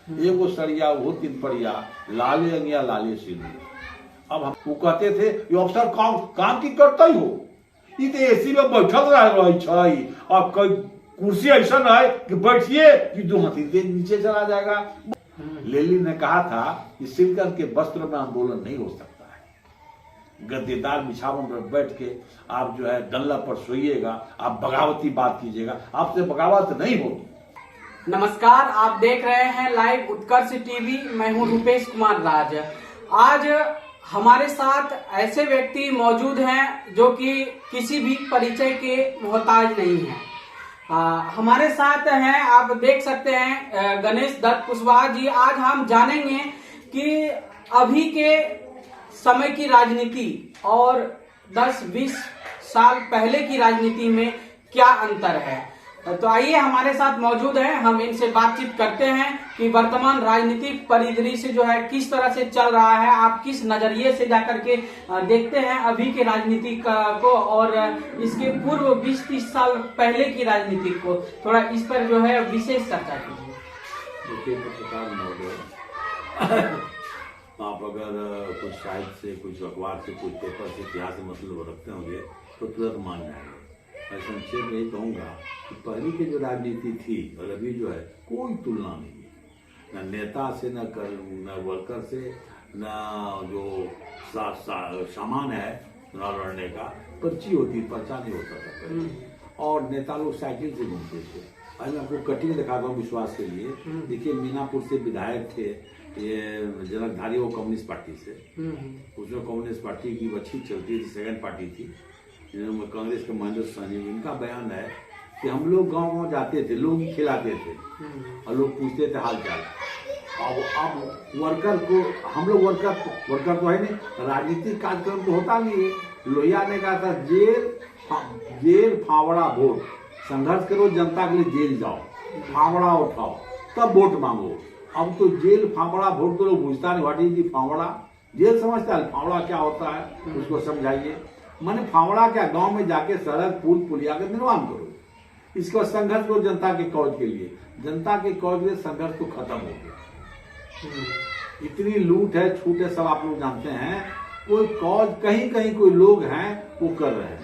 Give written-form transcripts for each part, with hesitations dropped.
एगो सरिया वो तीन परिया लाले अंगिया लाले सिंधु। अब हम वो कहते थे ये अफसर काम की करता ही हो, ये तो एसी में बैठल रहे और कोई कुर्सी ऐसा है कि बैठिए कि दो हाथी नीचे चला जाएगा। लेली ने कहा था कि सिलकर के वस्त्र में आंदोलन नहीं हो सकता है, गद्देदार बिछावन पर बैठ के आप जो है डल्ला पर सोइएगा, आप बगावती बात कीजिएगा, आपसे बगावत नहीं होगी। नमस्कार, आप देख रहे हैं लाइव उत्कर्ष टीवी। मैं हूं रूपेश कुमार राज। आज हमारे साथ ऐसे व्यक्ति मौजूद हैं जो कि किसी भी परिचय के मोहताज नहीं हैं। हमारे साथ हैं, आप देख सकते हैं, गणेश दत्त कुशवाहा जी। आज हम जानेंगे कि अभी के समय की राजनीति और 10-20 साल पहले की राजनीति में क्या अंतर है। तो आइए हमारे साथ मौजूद हैं, हम इनसे बातचीत करते हैं कि वर्तमान राजनीतिक परिदृश्य जो है किस तरह से चल रहा है, आप किस नजरिए से जाकर के देखते हैं अभी के राजनीति को और इसके पूर्व 20-30 साल पहले की राजनीति को। थोड़ा इस पर जो है विशेष चर्चा कीजिए। देखिए पत्रकार महोदय, आप अगर कुछ साहित्य से, कुछ अखबार से, कुछ पेपर से, इतिहास से मतलब रखते होंगे तो तुरंत मान जाएंगे। मैं संक्षेप में यही कहूँगा कि पहले की जो राजनीति थी और अभी जो है कोई तुलना नहीं है, न नेता से, न वर्कर से, न जो सामान है न लड़ने का। पर्ची होती, पर्चा नहीं होता था पहले, और नेता लोग साइकिल से घूमते थे। आज मैं आपको कटिंग दिखाता हूँ विश्वास के लिए। देखिए, मीनापुर से विधायक थे ये जनकधारी, वो कम्युनिस्ट पार्टी से, उसमें कम्युनिस्ट पार्टी की अच्छी चलती थी, सेकंड पार्टी थी। कांग्रेस के महेंद्र सहनी, इनका बयान है कि हम लोग गांव जाते थे, लोग खिलाते थे और लोग पूछते थे हाल चाल। अब वर्कर को हम लोग वर्कर तो है नहीं, राजनीतिक कार्यक्रम तो होता नहीं है। लोहिया ने कहा था जेल फावड़ा वोट, संघर्ष करो, जनता के लिए जेल जाओ, फावड़ा उठाओ, तब वोट मांगो। अब तो जेल फावड़ा वोट तो लोग पूछता नहीं, व्हाट इज दी फावड़ा। जेल समझता है, फावड़ा क्या होता है उसको समझाइए। माने फावड़ा क्या, गांव में जाके सड़क पुल पुलिया का निर्माण करो, इसको संघर्ष करो जनता के कौज के लिए। जनता के कौज के लिए संघर्ष तो खत्म हो गया। इतनी लूट है, छूट है, सब आप लोग जानते हैं। कोई कौज कहीं कहीं कोई लोग हैं वो कर रहे हैं।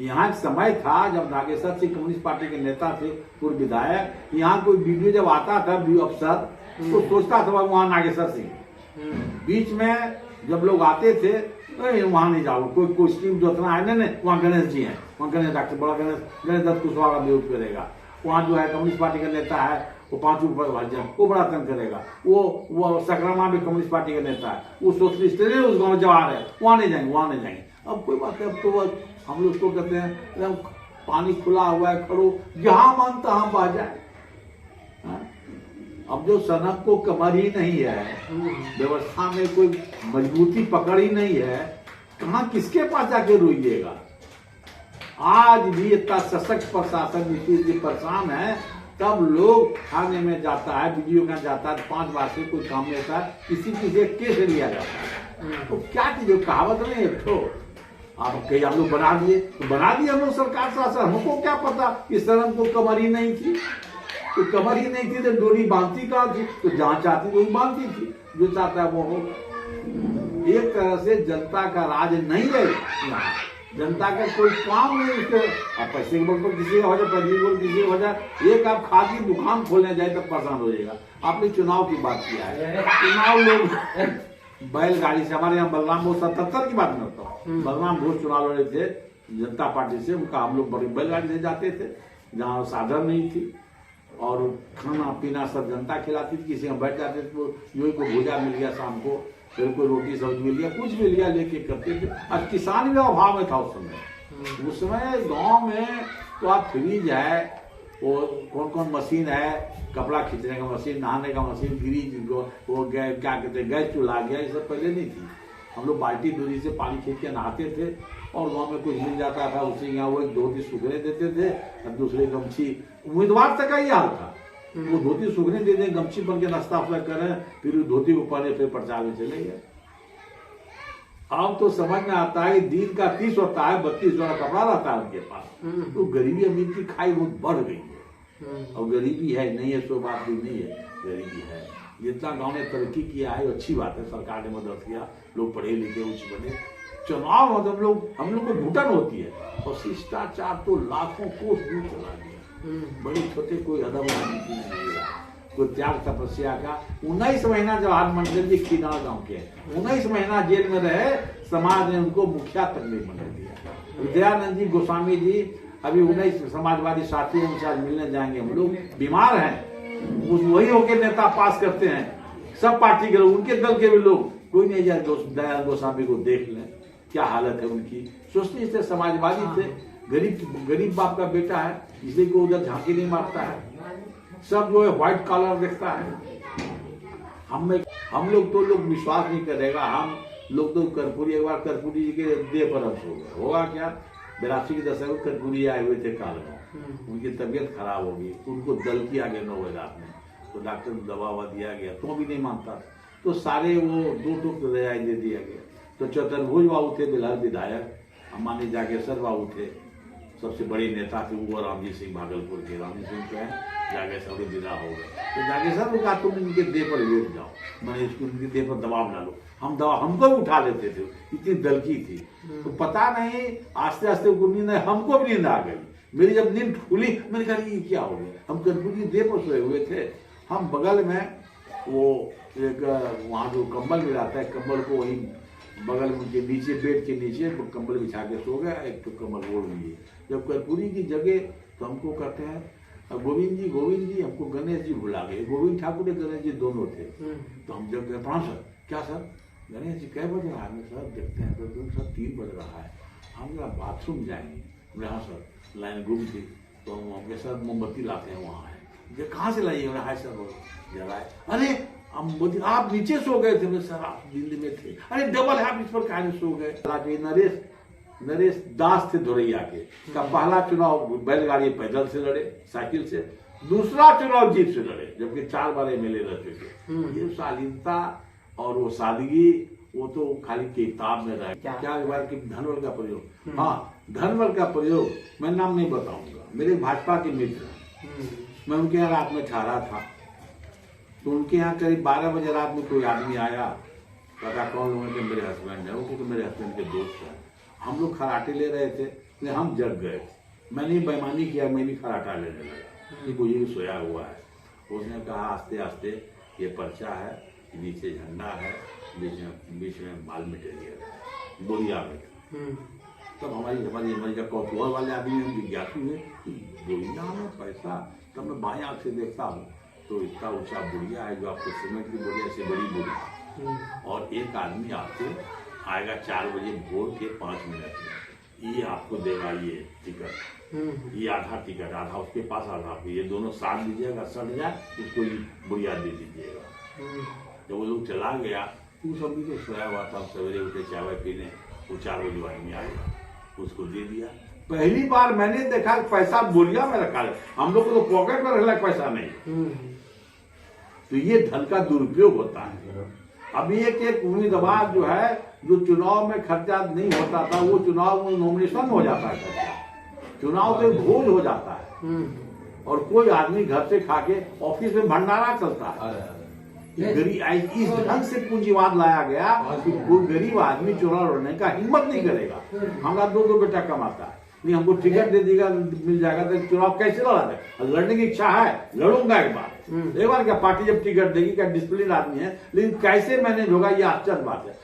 यहाँ एक समय था जब नागेश्वर सिंह कम्युनिस्ट पार्टी के नेता थे, पूर्व विधायक, यहाँ कोई वीडियो जब आता था अफसर तो सोचता था वहां नागेश्वर सिंह। बीच में जब लोग आते थे वहां नहीं जाओ, कोई स्कीम जो इतना है नहीं, वहाँ गणेश जी हैं, वहाँ गणेश डॉक्टर बड़ा गणेश दत्त कुशवाहा का विरोध करेगा। वहाँ जो है कम्युनिस्ट पार्टी का नेता है वो 5 ऊपर भाजन, वो बड़ा तंग करेगा। वो सकरामा भी कम्युनिस्ट पार्टी का नेता है, वो सोशलिस्ट है, उस गाँव जवाहर है, वहाँ नहीं जाएंगे, वहाँ नहीं जाएंगे। अब कोई बात है, अब तो हम लोग उसको कहते हैं पानी खुला हुआ है, खड़ो जहां मन तहां बह जाए। अब जो सनक को कमर ही नहीं है, व्यवस्था में कोई मजबूती पकड़ ही नहीं है, कहाँ किसके पास जाके रोइएगा। आज भी इतना सशक्त प्रशासन नीति परेशान है, तब लोग थाने में जाता है, वीडियो में जाता है, 5 बार से कोई काम नहीं होता है, किसी से केस लिया जाता है। तो क्या चीज, कहावत नहीं है तो आप कहीं हम लोग बना दिए तो बना दिए हम लोग सरकार शासन। हमको क्या पता कि शर्म को कमर ही नहीं थी, तो कमर ही नहीं थी तो डोरी बांधती कहाँ थी, तो जहां चाहती वही बांधती थी, जो चाहता है वो हो। एक तरह से जनता का राज नहीं है, जनता का कोई काम नहीं। उसके आप पैसे के बल पर किसी का हो जाए, पैसे के बल किसी का हो जाए, एक आप खाद की दुकान खोलने जाए तब परेशान हो जाएगा। आपने चुनाव की बात किया है, चुनाव लोग बैलगाड़ी से, हमारे यहाँ बलराम भोज 77 की बात करता हूँ, बलराम भोज चुनाव लड़े थे जनता पार्टी से, उनका हम लोग बड़ी बैलगाड़ी से जाते थे जहाँ साधन नहीं थी, और खाना पीना सब जनता खिलाती थी। किसी में बैठ जाते थे तो योगी को भूजा मिल गया, शाम को फिर कोई रोटी सब्जी मिल गया, कुछ मिल गया, लेके करते थे। आज किसान भी अभाव में था उस समय गाँव में। तो आप फ्रिज है, वो कौन कौन मशीन है, कपड़ा खींचने का मशीन, नहाने का मशीन, फ्रिज, वो क्या कहते हैं गैस चूल्हा गया, ये सब पहले नहीं थी। हम लोग बाल्टी दूरी से पानी खींच के नहाते थे, और गाँव में कुछ मिल जाता था उसी यहाँ वो 2 सूखने देते थे, और दूसरे गमछी। उम्मीदवार तक का ही हाल था, वो धोती सूखने दे दें, गमछी बन के नाश्ता करें, फिर धोती को पहने, फिर प्रचार में चले गए। अब तो समझ में आता है दिन का 30 होता है, 32 वाला कपड़ा रहता है उनके पास। तो गरीबी अमीर की खाई बहुत बढ़ गई है, और गरीबी है नहीं है सो बात भी नहीं है। गरीबी है। जितना गांव ने तरक्की किया है अच्छी बात है, सरकार ने मदद किया, लोग पढ़े लिखे उच्च बने। चुनाव मतलब हम लोग को घुटन होती है और शिष्टाचार तो लाखों कोस दूर चला गया। बड़े छोटे कोई अदब राजनीति नहीं रहा, कोई त्याग तपस्या का। 19 महीना जवाहर मंडल जी किनार गाँव के 19 महीना जेल में रहे, समाज ने उनको मुखिया तक नहीं बना दिया। विद्यानंद जी गोस्वामी जी अभी 19 समाजवादी साथी उनसे आज मिलने जाएंगे, हम लोग बीमार हैं, वही होके नेता पास करते हैं, सब पार्टी के लोग, उनके दल के भी लोग, कोई नहीं जाए दयानंद गोस्वामी को देख लें क्या हालत है उनकी। सोचते इससे समाजवादी थे, गरीब बाप का बेटा है, इसलिए को उधर झांकी नहीं मारता है, सब जो है व्हाइट कॉलर देखता है। हम लोग तो लोग विश्वास नहीं करेगा, हम लोग तो कर्पूरी, एक बार कर्पूरी जी के देह पर हम सो गए, होगा क्या 82 के दशक में कर्पूरी आए हुए थे कालगांव, उनकी तबीयत खराब होगी, उनको दल किया गया 9 बजे रात में, तो डॉक्टर को दवा ववा दिया गया तो भी नहीं मानता, तो सारे वो 2 टूक दवाई दे दिया गया। तो चतुर्भुज बाबू थे बिहार विधायक, हमारे जागेश्वर बाबू थे, सबसे बड़े नेता थे वो, रामजी सिंह भागलपुर के, रामजी सिंह जो है जागेश्वर विदा हो गए, तो जागेश्वर को कहा तुम इनके देह पर लेट जाओ, मैंने इसको इनके देह पर दबाव डालो, हम दवा हमको भी उठा लेते थे, इतनी दलकी थी। तो पता नहीं आस्ते आस्ते उनको नींद, हमको भी नींद आ गई। मेरी जब नींद खुली मैंने कहा ये क्या हो गया, हम कर्पूरी देह पर सोए हुए थे, हम बगल में वो एक वहाँ जो कंबल मिलाता है, कंबल को वही बगल में उनके नीचे, बेड के नीचे कंबल बिछा के सो गया, एक तो कंबल ओढ़ लिए। जब कर्पूरी की जगह तो हमको कहते हैं गोविंद जी हमको गणेश जी भुला गए, गोविंद ठाकुर गणेश जी दोनों थे। तो हम जब गए, प्रणाम सर, क्या सर, गणेश जी कै बज रहा है, सर देखते हैं तो सर 3 बज रहा है, हम जरा बाथरूम जाएंगे। हाँ सर, लाइन गुम थी, तो हम सर मोमबत्ती लाते हैं वहाँ है, कहाँ से लाइए, हाय सर जलाए। अरे आप नीचे सो गए थे, सर आप दिल्ली में थे, अरे डबल है आप इस पर कहां सो गए। नरेश दास थे धोरैया के, का पहला चुनाव बैलगाड़ी पैदल से लड़े, साइकिल से, दूसरा चुनाव जीप से लड़े, जबकि 4 बार एमएलए रह चुके। ये शालीनता और वो सादगी वो तो खाली किताब में रहे। क्या धनबल का प्रयोग, हाँ धनबल का प्रयोग, मैं नाम नहीं बताऊंगा, मेरे भाजपा के मित्र, मैं उनके यहाँ रात में ठहरा था, तो उनके यहाँ करीब 12 बजे रात में कोई आदमी आया, पता कौन लोगों के, मेरे हस्बैंड है, वो तो मेरे हस्बैंड के दोस्त है, हम लोग खराटे ले रहे थे, तो हम जग गए, मैंने बेईमानी किया, मैं भी खराटा लेने लगा कि कोई भी सोया हुआ है। उसने कहा आस्ते आस्ते ये पर्चा है, नीचे झंडा है, बीच में माल मटेरियल है, बोरिया में। तब हमारी जब कौतूहल वाले आदमी हम जिज्ञासु हुए, बोरिया में पैसा, तब मैं बाएं आंख से देखता हूँ तो इतना ऊंचा बुढ़िया है, जो आपको सीमेंट की बोरिया से बड़ी बुढ़िया, और एक आदमी आपको आएगा 4 बजे भोर के 5 मिनट में, ये आपको देगा ये टिकट, ये आधा टिकट, आधा उसके पास, आधा आपको, ये दोनों साथ दीजिएगा, सट जाए उसको ये बुढ़िया दे दीजिएगा। जब वो लोग चला गया तो सब भी तो सोया हुआ था, सवेरे उठे चाय पीने, वो 4 बजे आदमी आएगा, उसको दे दिया। पहली बार मैंने देखा पैसा बोरिया में रखा है, हम लोग को तो पॉकेट में रहना पैसा नहीं। तो ये धन का दुरुपयोग होता है। अभी एक उम्मीदवार जो है, जो चुनाव में खर्चा नहीं होता था, वो चुनाव में नॉमिनेशन हो जाता है, खर्चा चुनाव से भोज हो जाता है, और कोई आदमी घर से खा के ऑफिस में भंडारा चलता है। गरीब इस ढंग से पूंजीवाद लाया गया कि कोई गरीब आदमी चुनाव लड़ने का हिम्मत नहीं करेगा। हमारा 2 बेटा कमाता है, नहीं हमको टिकट दे देगा, मिल जाएगा, तो चुनाव कैसे लड़ा है? लड़ने की इच्छा है, लड़ूंगा एक बार क्या पार्टी जब टिकट देगी, क्या डिसिप्लिन आदमी है, लेकिन कैसे मैनेज होगा ये आश्चर्य बात है।